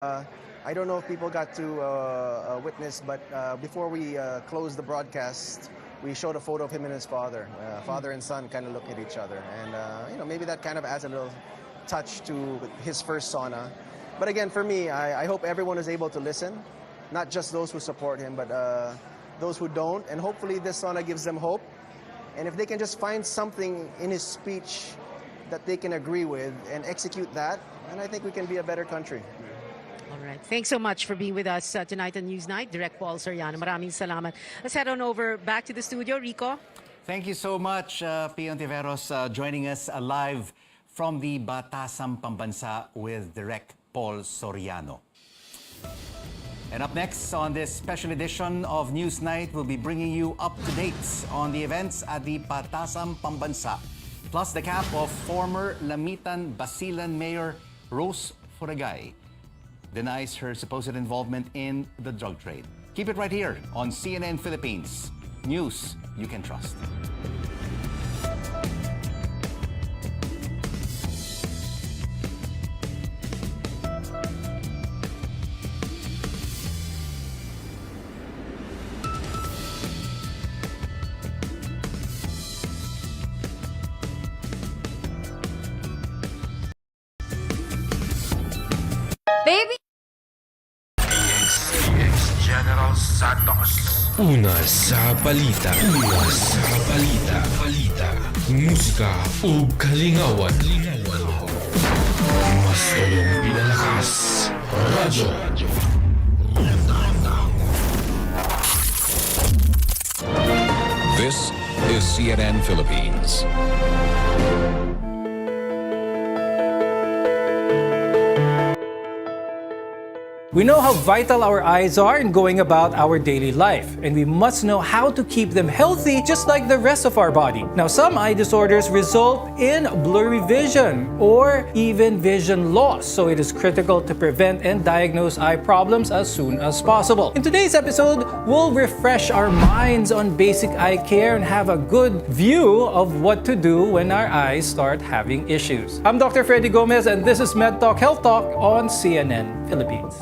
I don't know if people got to witness, but before we closed the broadcast, we showed a photo of him and his father. Father and son kind of look at each other. And, maybe that kind of adds a little touch to his first sauna. But again, for me, I hope everyone is able to listen, not just those who support him, but those who don't. And hopefully this sauna gives them hope. And if they can just find something in his speech that they can agree with and execute that, then I think we can be a better country. All right. Thanks so much for being with us tonight on Newsnight. Direct Paul Soriano. Maraming salamat. Let's head on over back to the studio. Rico? Thank you so much, Pio Tiveros, joining us live from the Batasang Pambansa with Direct Paul Soriano. And up next on this special edition of Newsnight, we'll be bringing you up-to-dates on the events at the Batasang Pambansa, plus the cap of former Lamitan Basilan Mayor Rose Furagay denies her supposed involvement in the drug trade. Keep it right here on CNN Philippines. News you can trust. Baby! General Santos. Una sa balita. Una sa balita. Balita. Musika o kalingawan. Mas tulong pinalakas. Radyo. This is CNN Philippines. We know how vital our eyes are in going about our daily life, and we must know how to keep them healthy just like the rest of our body. Now, some eye disorders result in blurry vision or even vision loss, so it is critical to prevent and diagnose eye problems as soon as possible. In today's episode, we'll refresh our minds on basic eye care and have a good view of what to do when our eyes start having issues. I'm Dr. Freddy Gomez, and this is Med Talk Health Talk on CNN Philippines.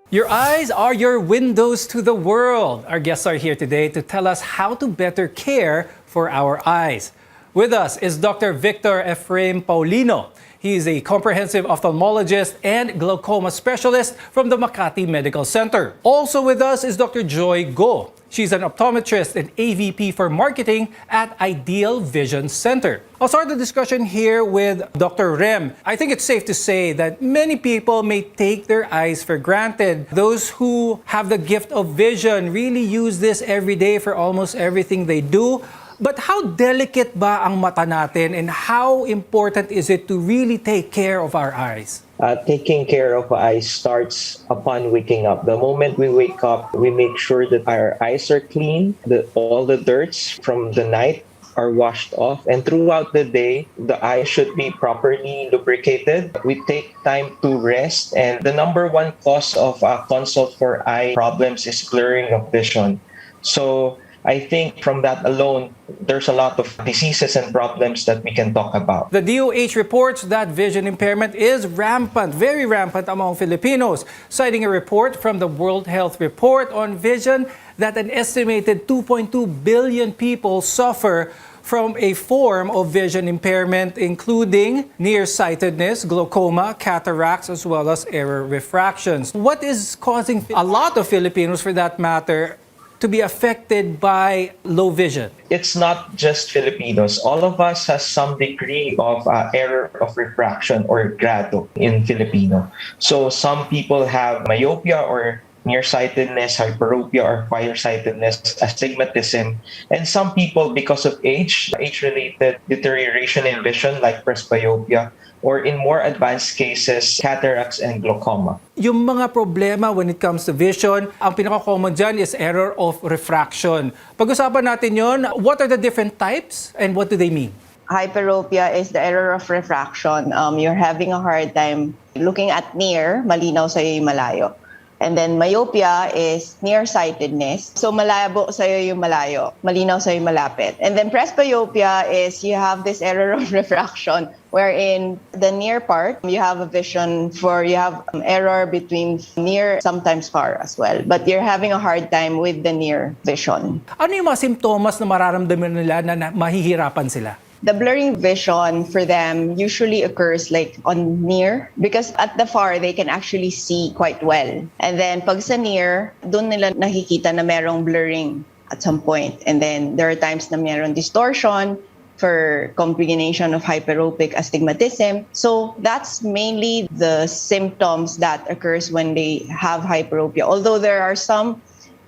Your eyes are your windows to the world. Our guests are here today to tell us how to better care for our eyes. With us is Dr. Victor Efraim Paulino. He is a comprehensive ophthalmologist and glaucoma specialist from the Makati Medical Center. Also with us is Dr. Joy Go. She's an optometrist and AVP for marketing at Ideal Vision Center. I'll start the discussion here with Dr. Rem. I think it's safe to say that many people may take their eyes for granted. Those who have the gift of vision really use this every day for almost everything they do. But how delicate ba ang mata natin, and how important is it to really take care of our eyes? Taking care of eyes starts upon waking up. The moment we wake up, we make sure that our eyes are clean, that all the dirts from the night are washed off. And throughout the day, the eye should be properly lubricated. We take time to rest. And the number one cause of consult for eye problems is blurring of vision. So I think from that alone, there's a lot of diseases and problems that we can talk about. The DOH reports that vision impairment is rampant, very rampant among Filipinos, citing a report from the World Health Report on Vision that an estimated 2.2 billion people suffer from a form of vision impairment, including nearsightedness, glaucoma, cataracts, as well as error refractions. What is causing a lot of Filipinos, for that matter, to be affected by low vision? It's not just Filipinos. All of us has some degree of error of refraction or grado in Filipino. So some people have myopia or nearsightedness, hyperopia, or farsightedness, astigmatism. And some people, because of age-related deterioration in vision like presbyopia, or in more advanced cases, cataracts and glaucoma. Yung mga problema when it comes to vision, ang pinaka-common dyan is error of refraction. Pag-usapan natin yon, what are the different types and what do they mean? Hyperopia is the error of refraction. You're having a hard time looking at near, malinaw sa'yo yung malayo. And then myopia is nearsightedness. So malabo sa'yo yung malayo, malinaw sa'yo yung malapit. And then presbyopia is you have this error of refraction wherein the near part, you have a vision you have error between near, sometimes far as well. But you're having a hard time with the near vision. Ano yung mga simptomas na mararamdaman nila na mahihirapan sila? The blurring vision for them usually occurs like on near because at the far they can actually see quite well. And then pag sa near, doon nila nakikita na merong blurring at some point. And then there are times na merong distortion for combination of hyperopic astigmatism. So that's mainly the symptoms that occurs when they have hyperopia. Although there are some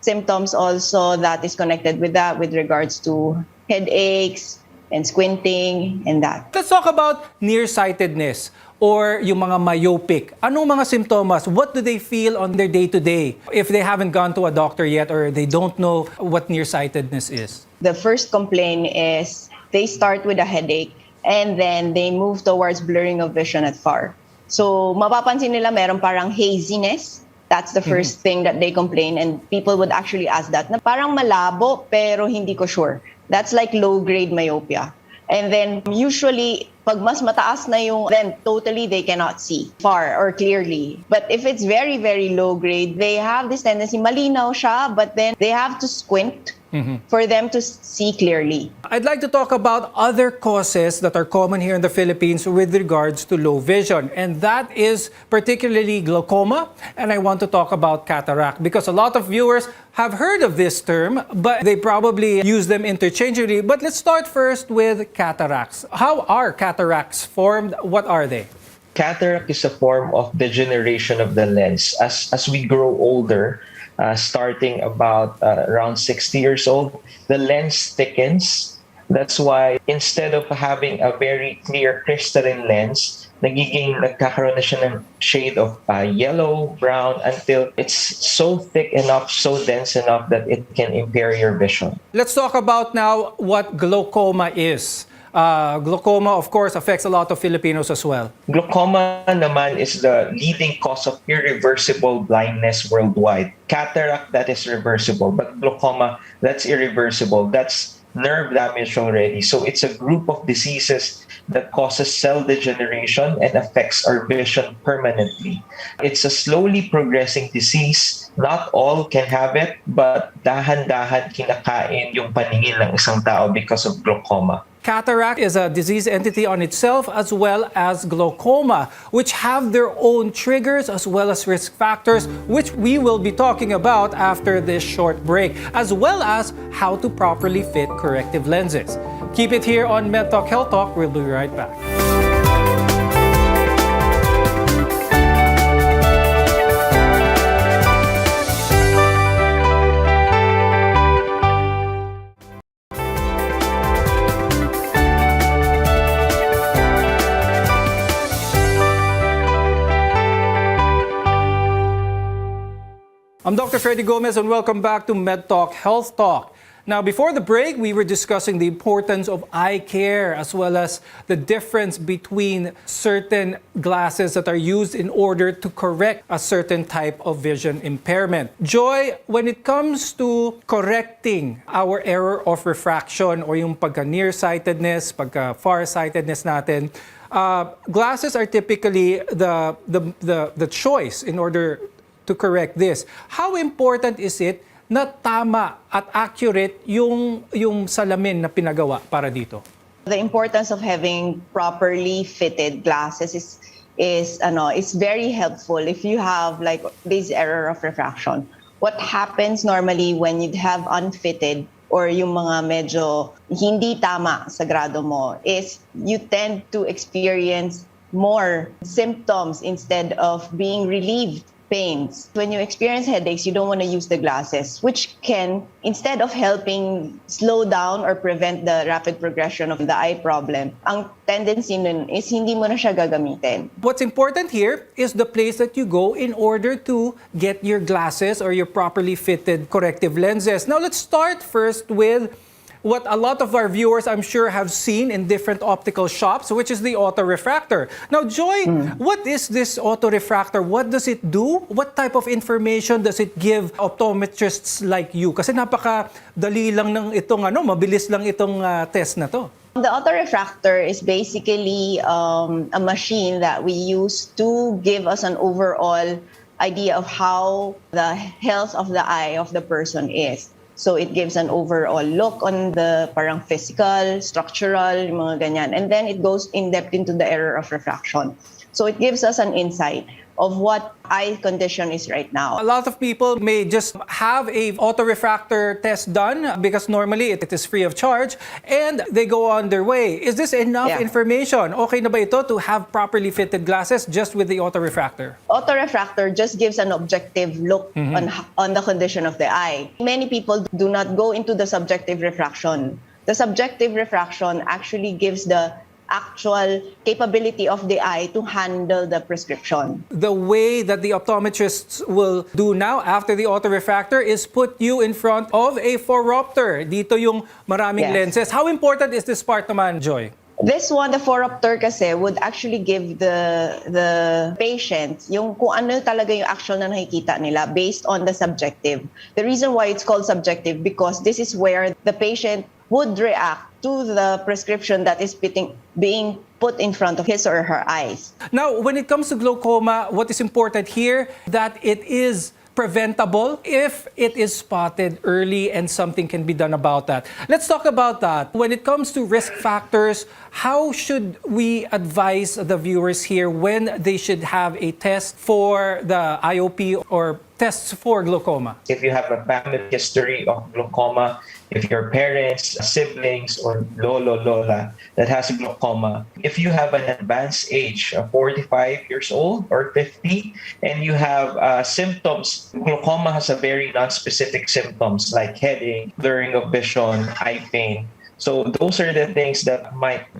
symptoms also that is connected with that with regards to headaches, and squinting and that. Let's talk about nearsightedness or yung mga myopic. Anong mga simptomas? What do they feel on their day-to-day if they haven't gone to a doctor yet or they don't know what nearsightedness is? The first complaint is they start with a headache and then they move towards blurring of vision at far. So mapapansin nila meron parang haziness. That's the first thing that they complain and people would actually ask that na parang malabo pero hindi ko sure. That's like low-grade myopia. And then usually, pag mas mataas na yung, then totally they cannot see far or clearly. But if it's very, very low-grade, they have this tendency, malinaw siya, but then they have to squint for them to see clearly. I'd like to talk about other causes that are common here in the Philippines with regards to low vision. And that is particularly glaucoma. And I want to talk about cataract because a lot of viewers have heard of this term, but they probably use them interchangeably. But let's start first with cataracts. How are cataracts formed? What are they? Cataract is a form of degeneration of the lens. As we grow older, starting about around 60 years old, the lens thickens. That's why instead of having a very clear crystalline lens, nagkakaroon na siya ng shade of yellow, brown, until it's so thick enough, so dense enough that it can impair your vision. Let's talk about now what glaucoma is. Glaucoma, of course, affects a lot of Filipinos as well. Glaucoma naman is the leading cause of irreversible blindness worldwide. Cataract, that is reversible, but glaucoma, that's irreversible. That's nerve damage already. So it's a group of diseases that causes cell degeneration and affects our vision permanently. It's a slowly progressing disease. Not all can have it, but dahan-dahan kinakain yung paningin ng isang tao because of glaucoma. Cataract is a disease entity on itself as well as glaucoma, which have their own triggers as well as risk factors, which we will be talking about after this short break, as well as how to properly fit corrective lenses. Keep it here on MedTalk Health Talk. We'll be right back. I'm Dr. Freddy Gomez and welcome back to MedTalk Health Talk. Now, before the break, we were discussing the importance of eye care as well as the difference between certain glasses that are used in order to correct a certain type of vision impairment. Joy, when it comes to correcting our error of refraction or yung pagka-nearsightedness, pagka-farsightedness natin, glasses are typically the choice in order to correct this. How important is it na tama at accurate yung salamin na pinagawa para dito? The importance of having properly fitted glasses is very helpful if you have like this error of refraction. What happens normally when you have unfitted or yung mga medyo hindi tama sa grado mo is you tend to experience more symptoms instead of being relieved pains. When you experience headaches, you don't want to use the glasses, which can, instead of helping slow down or prevent the rapid progression of the eye problem, ang tendency nun is hindi mo na siya gagamitin. What's important here is the place that you go in order to get your glasses or your properly fitted corrective lenses. Now, let's start first with what a lot of our viewers, I'm sure, have seen in different optical shops, which is the autorefractor. Now, Joy, what is this autorefractor? What does it do? What type of information does it give optometrists like you? Kasi napaka-dali lang ng itong, mabilis lang itong test na to. The autorefractor is basically a machine that we use to give us an overall idea of how the health of the eye of the person is. So it gives an overall look on the parang physical, structural, mga ganyan. And then it goes in depth into the error of refraction. So it gives us an insight of what eye condition is right now. A lot of people may just have a autorefractor test done because normally it is free of charge and they go on their way. Is this enough information? Okay na ba ito to have properly fitted glasses just with the autorefractor? Autorefractor just gives an objective look on the condition of the eye. Many people do not go into the subjective refraction. The subjective refraction actually gives the actual capability of the eye to handle the prescription. The way that the optometrists will do now after the autorefractor is put you in front of a phoropter. Dito yung maraming lenses. How important is this part naman, Joy? This one, the phoropter kasi, would actually give the patient yung kung ano talaga yung actual na nakikita nila based on the subjective. The reason why it's called subjective because this is where the patient would react to the prescription that is being put in front of his or her eyes. Now, when it comes to glaucoma, what is important here, that it is preventable if it is spotted early and something can be done about that. Let's talk about that. When it comes to risk factors, how should we advise the viewers here when they should have a test for the IOP or tests for glaucoma? If you have a family history of glaucoma, if your parents, siblings, or lolo, lola that has glaucoma, if you have an advanced age of 45 years old or 50, and you have symptoms, glaucoma has a very non-specific symptoms like headache, blurring of vision, eye pain. So those are the things that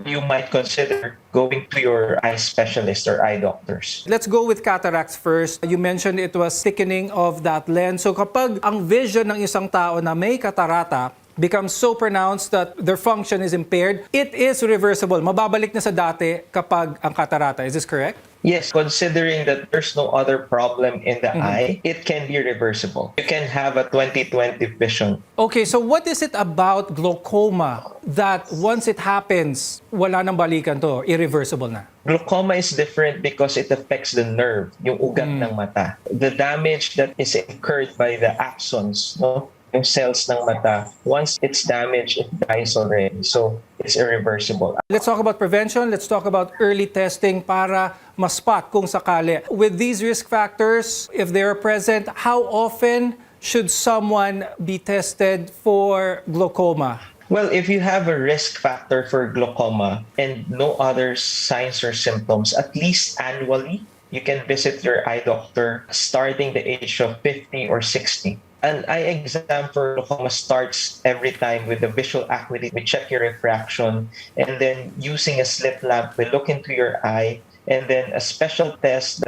you might consider going to your eye specialist or eye doctors. Let's go with cataracts first. You mentioned it was thickening of that lens. So kapag ang vision ng isang tao na may katarata becomes so pronounced that their function is impaired, it is reversible. Mababalik na sa dati kapag ang katarata. Is this correct? Yes, considering that there's no other problem in the eye, it can be reversible. You can have a 20/20 vision. Okay, so what is it about glaucoma that once it happens, wala nang balikan to, irreversible na? Glaucoma is different because it affects the nerve, yung ugat ng mata. The damage that is incurred by the axons, yung cells ng mata, once it's damaged, it dies already. So it's irreversible. Let's talk about prevention. Let's talk about early testing para ma-spot kung sakali. With these risk factors, if they are present, how often should someone be tested for glaucoma? Well, if you have a risk factor for glaucoma and no other signs or symptoms, at least annually, you can visit your eye doctor starting the age of 50 or 60. An eye exam for glaucoma starts every time with the visual acuity. We check your refraction, and then using a slit lamp, we look into your eye, and then a special test,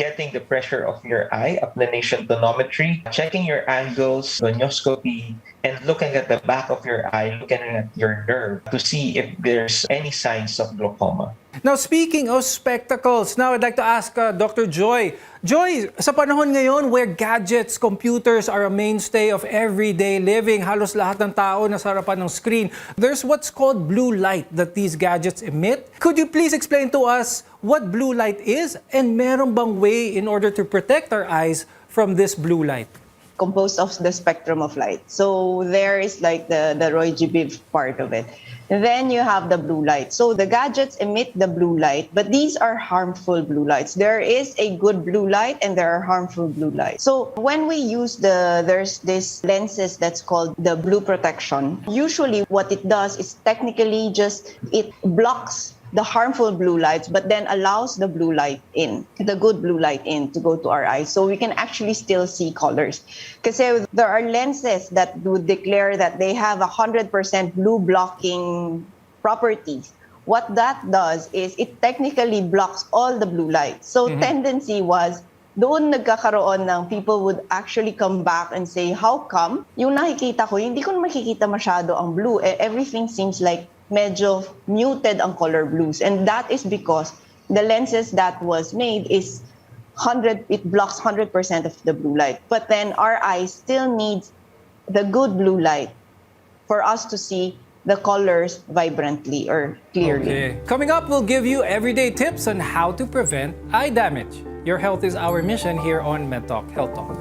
getting the pressure of your eye, applanation tonometry, checking your angles, gonioscopy, and looking at the back of your eye, looking at your nerve to see if there's any signs of glaucoma. Now, speaking of spectacles, now I'd like to ask Dr. Joy. Joy, sa panahon ngayon where gadgets, computers are a mainstay of everyday living, halos lahat ng tao nasa harapan ng screen, there's what's called blue light that these gadgets emit. Could you please explain to us what blue light is and meron bang way in order to protect our eyes from this blue light? Composed of the spectrum of light. So there is like the Roy G. Biv part of it. And then you have the blue light. So the gadgets emit the blue light, but these are harmful blue lights. There is a good blue light and there are harmful blue lights. So when we use there's this lenses that's called the blue protection. Usually what it does is technically just it blocks the harmful blue lights, but then allows the blue light in, the good blue light in to go to our eyes. So we can actually still see colors. Because there are lenses that would declare that they have 100% blue blocking properties. What that does is it technically blocks all the blue light. So tendency was doon nagkakaroon ng people would actually come back and say, how come? Yung nakikita ko, hindi ko makikita masyado ang blue. Everything seems like medyo muted ang color blues. And that is because the lenses that was made is it blocks 100% of the blue light. But then our eyes still needs the good blue light for us to see the colors vibrantly or clearly. Okay. Coming up, we'll give you everyday tips on how to prevent eye damage. Your health is our mission here on MedTalk Health Talk.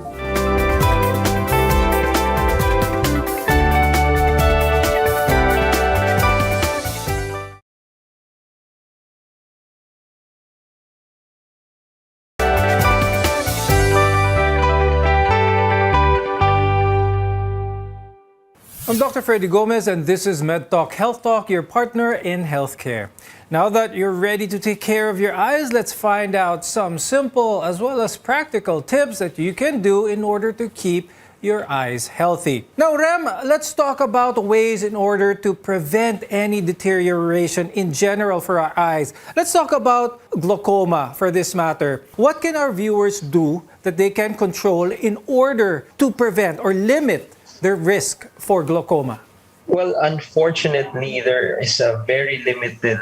I'm Dr. Freddy Gomez, and this is MedTalk Health Talk, your partner in healthcare. Now that you're ready to take care of your eyes, let's find out some simple as well as practical tips that you can do in order to keep your eyes healthy. Now, Rem, let's talk about ways in order to prevent any deterioration in general for our eyes. Let's talk about glaucoma for this matter. What can our viewers do that they can control in order to prevent or limit the risk for glaucoma? Well, unfortunately, there is a very limited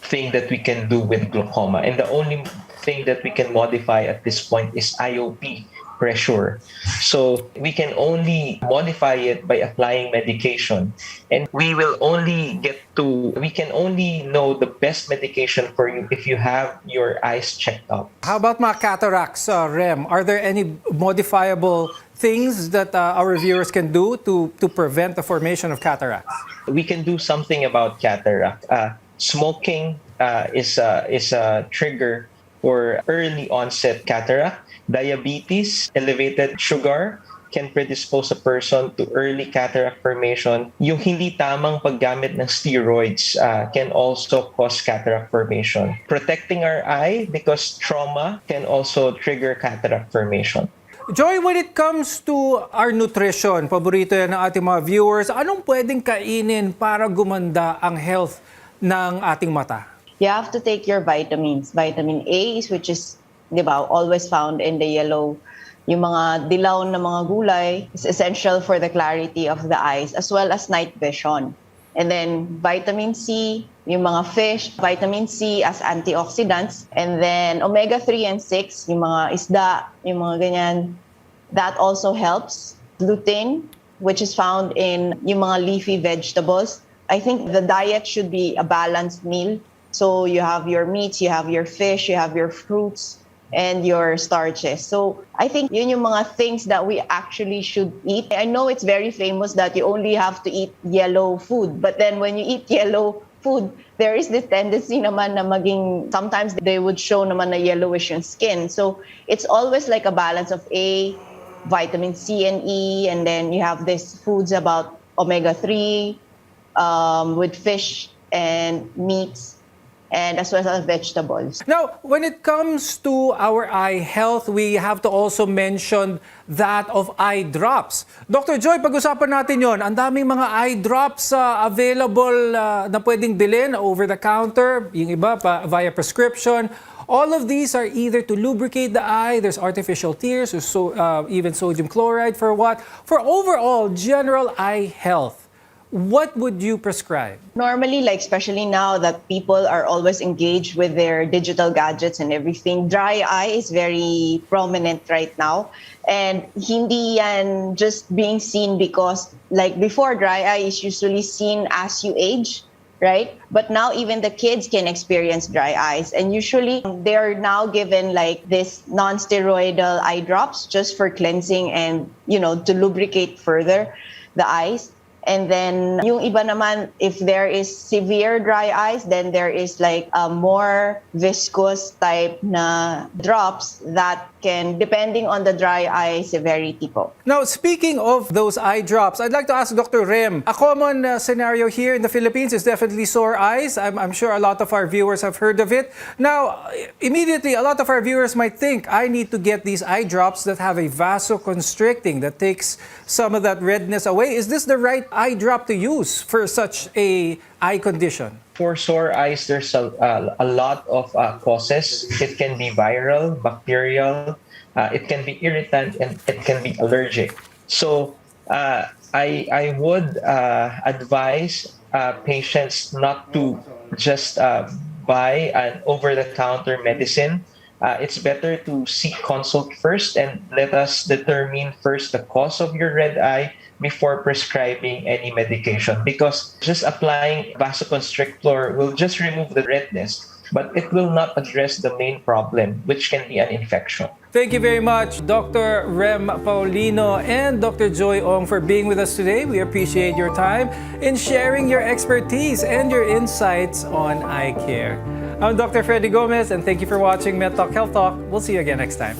thing that we can do with glaucoma. And the only thing that we can modify at this point is IOP pressure. So we can only modify it by applying medication. And we can only know the best medication for you if you have your eyes checked up. How about mga cataracts, Rem? Are there any modifiable things that our viewers can do to prevent the formation of cataracts? We can do something about cataract. Smoking is a trigger for early onset cataract. Diabetes, elevated sugar can predispose a person to early cataract formation. Yung hindi tamang paggamit ng steroids can also cause cataract formation. Protecting our eye because trauma can also trigger cataract formation. Joy, when it comes to our nutrition, paborito yan ng ating mga viewers, anong pwedeng kainin para gumanda ang health ng ating mata? You have to take your vitamins. Vitamin A, which is, di ba, always found in the yellow. Yung mga dilaw na mga gulay is essential for the clarity of the eyes as well as night vision. And then vitamin C, yung mga fish, vitamin C as antioxidants. And then omega-3 and 6, yung mga isda, yung mga ganyan. That also helps. Lutein, which is found in yung mga leafy vegetables. I think the diet should be a balanced meal. So you have your meats, you have your fish, you have your fruits, and your starches. So I think yun yung mga things that we actually should eat. I know it's very famous that you only have to eat yellow food, but then when you eat yellow food, there is this tendency naman na maging, sometimes they would show naman na yellowish yung skin. So it's always like a balance of A, vitamin C and E, and then you have these foods about omega-3 with fish and meats, and as well as vegetables. Now, when it comes to our eye health, we have to also mention that of eye drops. Dr. Joy, pag-usapan natin yon. Ang daming mga eye drops available na pwedeng bilhin over the counter, yung iba pa via prescription. All of these are either to lubricate the eye, there's artificial tears, or even sodium chloride for what? For overall general eye health. What would you prescribe? Normally, like especially now that people are always engaged with their digital gadgets and everything, dry eye is very prominent right now. And hindi yan just being seen because like before, dry eye is usually seen as you age, right? But now even the kids can experience dry eyes. And usually they're now given like this non-steroidal eye drops just for cleansing and, you know, to lubricate further the eyes. And then yung iba naman, if there is severe dry eyes, then there is like a more viscous type na drops that can, depending on the dry eye severity po. Now, speaking of those eye drops, I'd like to ask Dr. Rem, a common scenario here in the Philippines is definitely sore eyes. I'm sure a lot of our viewers have heard of it. Now, immediately, a lot of our viewers might think, I need to get these eye drops that have a vasoconstricting, that takes some of that redness away. Is this the right eye drop to use for such a eye condition? For sore eyes, there's a lot of causes. It can be viral, bacterial, it can be irritant, and it can be allergic. So I would advise patients not to just buy an over-the-counter medicine. It's better to seek consult first and let us determine first the cause of your red eye before prescribing any medication, because just applying vasoconstrictor will just remove the redness, but it will not address the main problem, which can be an infection. Thank you very much, Dr. Rem Paulino and Dr. Joy Ong, for being with us today. We appreciate your time in sharing your expertise and your insights on eye care. I'm Dr. Freddy Gomez, and thank you for watching MedTalk Health Talk. We'll see you again next time.